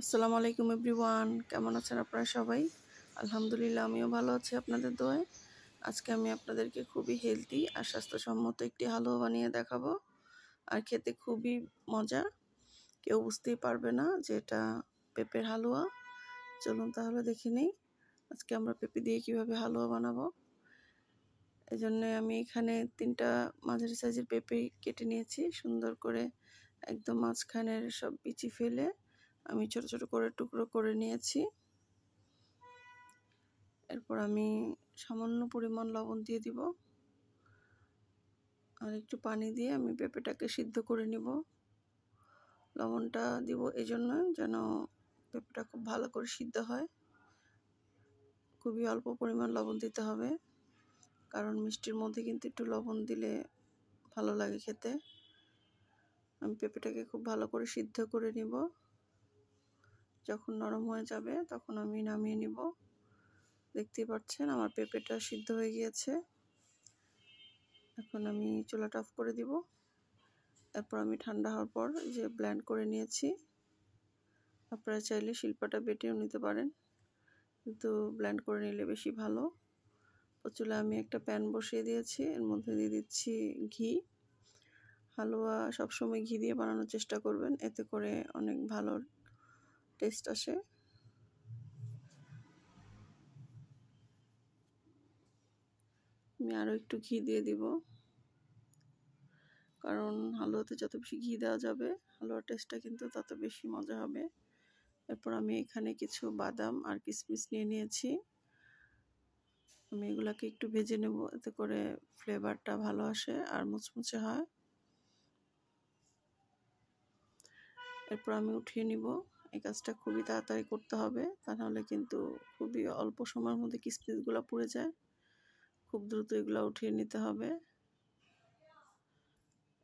আসসালামু আলাইকুম এভরিওয়ান, কেমন আছেন আপনারা সবাই? আলহামদুলিল্লাহ, আমিও ভালো আছি আপনাদের দোয়ায়। আজকে আমি আপনাদেরকে খুবই হেলদি আর স্বাস্থ্যসম্মত একটি হালুয়া বানিয়ে দেখাবো। আর খেতে খুবই মজা, কেউ বুঝতেই পারবে না যে এটা পেঁপের হালুয়া। চলুন তাহলে দেখে নিই আজকে আমরা পেঁপে দিয়ে কিভাবে হালুয়া বানাবো। এই জন্যে আমি এখানে 3টা মাঝারি সাইজের পেঁপে কেটে নিয়েছি। সুন্দর করে একদম মাঝখানের সব বিচি ফেলে আমি ছোট ছোট করে টুকরো করে নিয়েছি। এরপর আমি সামান্য পরিমাণ লবণ দিয়ে দিব আর একটু পানি দিয়ে আমি পেঁপেটাকে সিদ্ধ করে নিব। লবণটা দিব এই জন্য যেন পেঁপেটা খুব ভালো করে সিদ্ধ হয়। খুবই অল্প পরিমাণ লবণ দিতে হবে, কারণ মিষ্টির মধ্যে কিন্তু একটু লবণ দিলে ভালো লাগে খেতে। আমি পেঁপেটাকে খুব ভালো করে সিদ্ধ করে নিব। যখন নরম হয়ে যাবে তখন আমি নামিয়ে নিব। দেখতেই পাচ্ছেন আমার পেঁপেটা সিদ্ধ হয়ে গিয়েছে। এখন আমি চুলাটা অফ করে দিব। এরপর আমি ঠান্ডা হওয়ার পর যে ব্লেন্ড করে নিয়েছি। আপনারা চাইলে শিলপাটা বেটেও নিতে পারেন, কিন্তু ব্লেন্ড করে নিলে বেশি ভালো। তো চুলায় আমি একটা প্যান বসিয়ে দিয়েছি, এর মধ্যে দিয়ে দিচ্ছি ঘি। হালুয়া সবসময় ঘি দিয়ে বানানোর চেষ্টা করবেন, এতে করে অনেক ভালো টেস্ট আসে। আমি আরও একটু ঘি দিয়ে দিব, কারণ হালুয়াতে যত বেশি ঘি দেওয়া যাবে হালুয়ার টেস্টটা কিন্তু তত বেশি মজা হবে। এরপর আমি এখানে কিছু বাদাম আর কিশমিশ নিয়ে নিয়েছি। আমি এগুলাকে একটু ভেজে নেব, এতে করে ফ্লেভারটা ভালো আসে আর মুচমুচে হয়। এরপর আমি উঠিয়ে নিব। এই কাজটা খুবই তাড়াতাড়ি করতে হবে, তা নাহলে কিন্তু খুবই অল্প সময়ের মধ্যে কিশমিশগুলো পুড়ে যায়। খুব দ্রুত এগুলো উঠিয়ে নিতে হবে।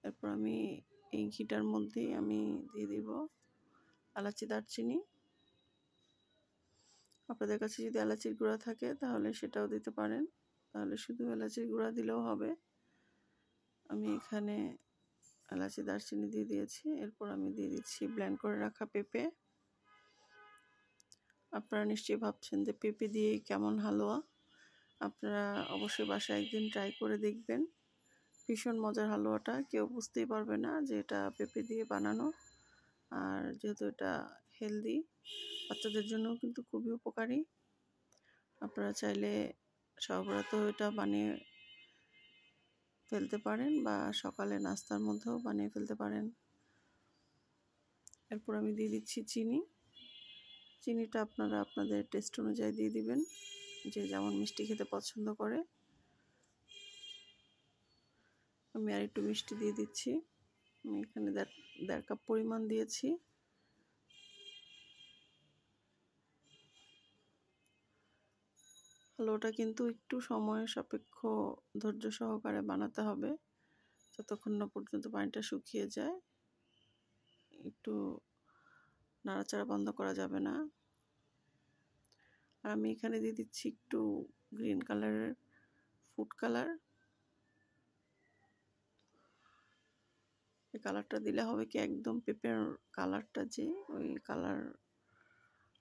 এরপর আমি এই ঘিটার মধ্যেই আমি দিয়ে দিব এলাচি, দারচিনি। আপনাদের কাছে যদি এলাচির গুঁড়া থাকে তাহলে সেটাও দিতে পারেন, তাহলে শুধু এলাচির গুঁড়া দিলেও হবে। আমি এখানে এলাচি, দারচিনি দিয়ে দিয়েছি। এরপর আমি দিয়ে দিচ্ছি ব্লেন্ড করে রাখা পেঁপে। আপনারা নিশ্চয়ই ভাবছেন যে পেঁপে দিয়ে কেমন হালুয়া। আপনারা অবশ্যই বাসায় একদিন ট্রাই করে দেখবেন। ভীষণ মজার হালুয়াটা, কেউ বুঝতেই পারবে না যে এটা পেঁপে দিয়ে বানানো। আর যেহেতু এটা হেলদি, বাচ্চাদের জন্যও কিন্তু খুবই উপকারী। আপনারা চাইলে সবরাতেও এটা বানিয়ে ফেলতে পারেন বা সকালে নাস্তার মধ্যেও বানিয়ে ফেলতে পারেন। এরপর আমি দিয়ে দিচ্ছি চিনি। চিনিটা আপনারা আপনাদের টেস্ট অনুযায়ী দিয়ে দিবেন, যে যেমন মিষ্টি খেতে পছন্দ করে। আমি আর একটু মিষ্টি দিয়ে দিচ্ছি। আমি এখানে 1.5 কাপ পরিমাণ দিয়েছি। হালুয়াটা কিন্তু একটু সময় সাপেক্ষ ধৈর্য সহকারে বানাতে হবে, যতক্ষণ না পর্যন্ত পানিটা শুকিয়ে যায়। একটু নাড়াচাড়া বন্ধ করা যাবে না। আর আমি এখানে দিয়ে দিচ্ছি একটু গ্রিন কালারের ফুড কালার। এই কালারটা দিলে হবে কি, একদম পেঁপের কালারটা যে ওই কালার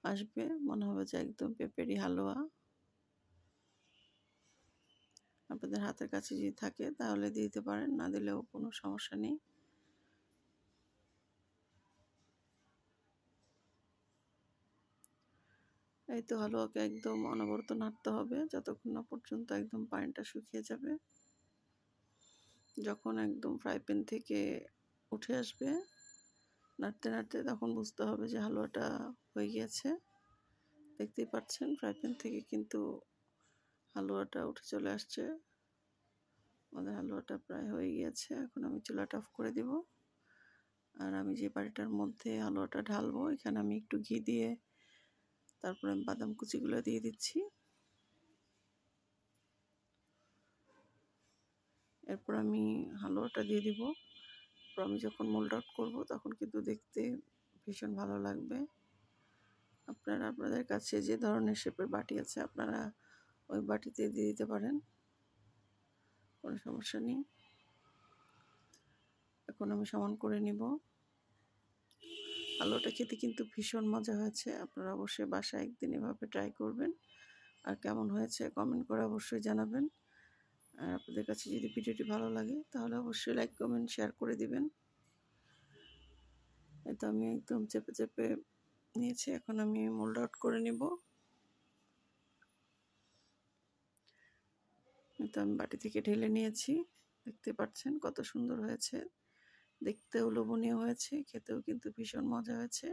আসবে, মনে হবে যে একদম পেঁপেরই হালুয়া। আপনাদের হাতের কাছে যদি থাকে তাহলে দিয়ে দিতে পারেন, না দিলেও কোনো সমস্যা নেই। এই তো হালুয়াকে একদম অনবরত নাড়তে হবে যতক্ষণ না পর্যন্ত একদম পানিটা শুকিয়ে যাবে। যখন একদম ফ্রাই প্যান থেকে উঠে আসবে নাড়তে নাড়তে, তখন বুঝতে হবে যে হালুয়াটা হয়ে গিয়েছে। দেখতেই পাচ্ছেন ফ্রাই প্যান থেকে কিন্তু হালুয়াটা উঠে চলে আসছে। আমাদের হালুয়াটা প্রায় হয়ে গিয়েছে। এখন আমি চুলাটা অফ করে দেব। আর আমি যে বাটিটার মধ্যে হালুয়াটা ঢালবো, এখানে আমি একটু ঘি দিয়ে তারপরে আমি বাদাম কুচিগুলো দিয়ে দিচ্ছি। এরপর আমি হালুয়াটা দিয়ে দিব। এরপর আমি যখন মোল্ড আউট করবো তখন কিন্তু দেখতে ভীষণ ভালো লাগবে। আপনারা আপনাদের কাছে যে ধরনের শেপের বাটি আছে আপনারা ওই বাটিতে দিয়ে দিতে পারেন, কোনো সমস্যা নেই। এখন আমি সমান করে নিব। হালুয়াটা খেতে কিন্তু ভীষণ মজা হয়েছে। আপনারা অবশ্যই বাসায় একদিন এভাবে ট্রাই করবেন। আর কেমন হয়েছে কমেন্ট করে অবশ্যই জানাবেন। আর আপনাদের কাছে যদি ভিডিওটি ভালো লাগে তাহলে অবশ্যই লাইক, কমেন্ট, শেয়ার করে দিবেন। এই তো আমি একদম চেপে চেপে নিয়েছি, এখন আমি মোল্ড আউট করে নিব। এই তো আমি বাটি থেকে ঢেলে নিয়েছি, দেখতে পাচ্ছেন কত সুন্দর হয়েছে, দেখতেও লোভনীয় হয়েছে, খেতেও কিন্তু ভীষণ মজা হয়েছে।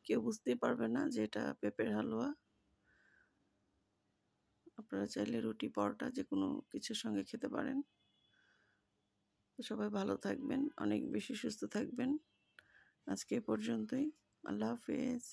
কেউ বুঝতেই পারবে না যে এটা পেঁপের হালুয়া। আপনারা চাইলে রুটি, পরোটা যে কোনো কিছুর সঙ্গে খেতে পারেন। তো সবাই ভালো থাকবেন, অনেক বেশি সুস্থ থাকবেন। আজকে এ পর্যন্তই। আল্লাহ হাফেজ।